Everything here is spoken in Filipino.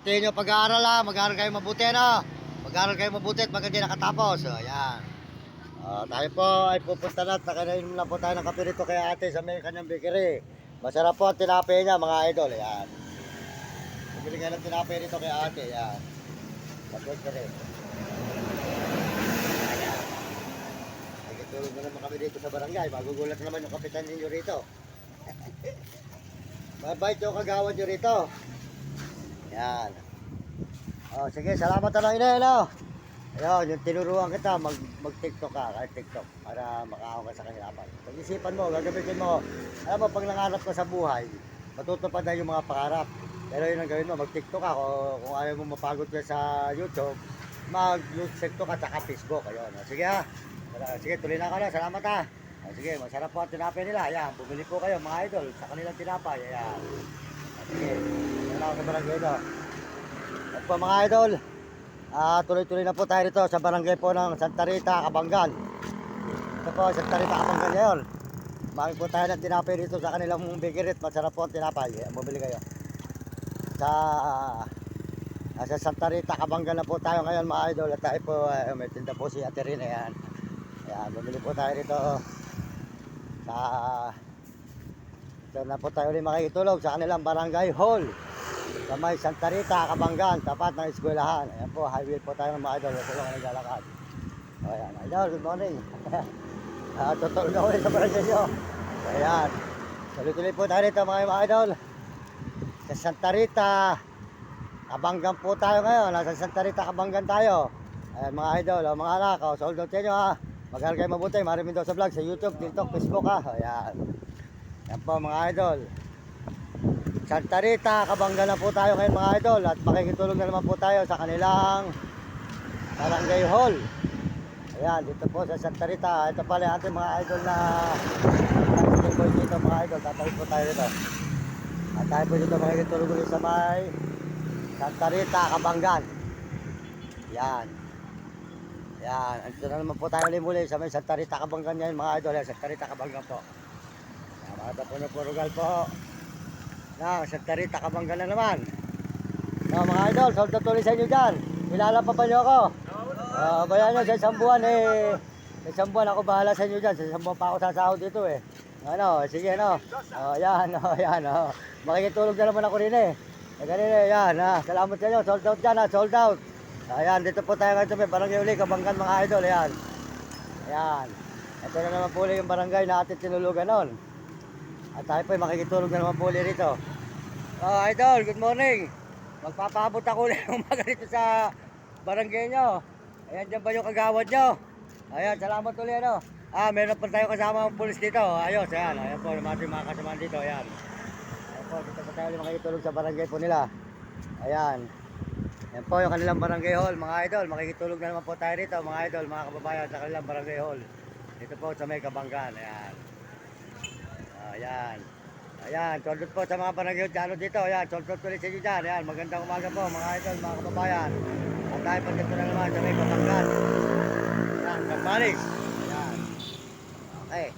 Putihin nyo pag-aaral ha. Mag-aaral kayo mabuti na. Mag-aaral kayo mabuti at maganda nakatapos. So, ayan. Tayo po ay pupunta na. Nakainom na po tayo ng kape rito kay ate sa may kanyang bakery. Masarap po ang tinapay niya mga idol. Ayan. Bumili kayo ng tinapay rito kay ate. Ayan. Mag-bakery. Tulog na naman kami dito sa barangay. Magugulat naman yung kapitan ninyo rito. Mabait yung kagawad nyo rito. Yan. Sige, salamat na lang ina. Ayun, yung tinuruan kita, mag-tiktok ka, kahit tiktok, para makaahon ka sa kahirapan. Pag-isipan mo, gagamitin mo. Alam mo, pag nangarap ka sa buhay, matutupad na yung mga pangarap. Pero yun ang gawin mo, mag-tiktok ka. Kung ayaw mo mapagod ka sa YouTube, mag-tiktok ka sa Facebook. Ayun. Sige ha. Sige, tuloy na ka na. Salamat ha. Sige, masarap po ang tinapay nila. Ayan, bumili po kayo mga idol sa kanilang tinapay. Ayan. Sige, wala ako sa barangay ito. At po mga idol, tuloy-tuloy na po tayo rito sa barangay po ng Santa Rita, Kabanggan. Ito po, Santa Rita, Kabanggan ngayon. Bakit po tayo ng tinapay rito sa kanilang bakery. Masarap po ang tinapay. Ayan, bumili kayo. Sa Santa Rita, Kabanggan na po tayo ngayon mga idol. At tayo po, may tinda po si Ate Rina. Ayan. Ayan, bumili po tayo rito dyan na po tayo ulit makikitulog sa kanilang barangay hall sa may Santa Rita, Kabanggan, tapat ng eskwelahan. Ayan po, highway po tayo ng mga idol. Tulong ang naglalakad. Ayan, idol, good morning. Tutulong ako ulit sa barangay nyo. Ayan, tuloy-tuloy po tayo rito mga idol sa Santa Rita, Kabanggan po tayo ngayon. Nasa Santa Rita, Kabanggan tayo. Ayan mga idol, mga anak, sold out nyo ha. Mag-aaral kayo mabuti, maraming daw sa vlog, sa YouTube, TikTok, Facebook ha. Ayan. Yan po mga idol. Santa Rita, Kabanggan na po tayo ngayon mga idol. At makikitulong na naman po tayo sa kanilang barangay hall. Ayan, dito po sa Santa Rita. Ito pala yung ating mga idol na boys dito mga idol. Tatawid po tayo dito. At tayo po dito makikitulong ulit sa may Santa Rita, Kabanggan. Yan. Yan, ito na naman po tayo muli sa may Santa Rita, Kabanggan yan mga idol. Yan, Santa Rita, Kabanggan po. Yan, mga tapunan po rugal po. Yan, Santa Rita, Kabanggan na naman. Yan, mga idol, sold out ulit sa inyo dyan. Kilala pa ba nyo ako? Bayan nyo, sa isang buwan sa isang buwan ako bahala sa inyo dyan. Sa isang buwan pa ako sasahod dito Ano, sige yan, yan. Makikitulog na naman ako rin Ganun yan salamat sa inyo, sold out dyan sold out. Ayan, dito po tayo ngayon sa barangay uli, Kabanggan mga idol, ayan. Ayan. Ito na naman po yung barangay na ating tinulugan noon. At tayo po makikitulog na naman po rito. Idol, good morning. Magpapaabot ako ulit ng umaga dito sa barangay nyo. Ayan, dyan ba yung kagawad nyo? Ayan, salamat ulit meron pa tayo kasama ng pulis dito. Ayos, ayan. Ayan po, naman mga kasama dito, ayan. Ayan po, dito po tayo makikitulog sa barangay po nila. Ayan. Yan po yung kanilang barangay hall mga idol. Makikitulog na naman po tayo rito mga idol, mga kababayan sa kanilang barangay hall. Dito po sa may Kabanggan. Ayan. Ayan. Ayan. Sold out po sa mga barangay hall dito. Ayan. Sold out ulit sa inyo dyan. Ayan. Magandang umaga po mga idol, mga kababayan. At tayo po dito na naman sa may Kabanggan. Ayan. Nagbalik. Ayan. Okay.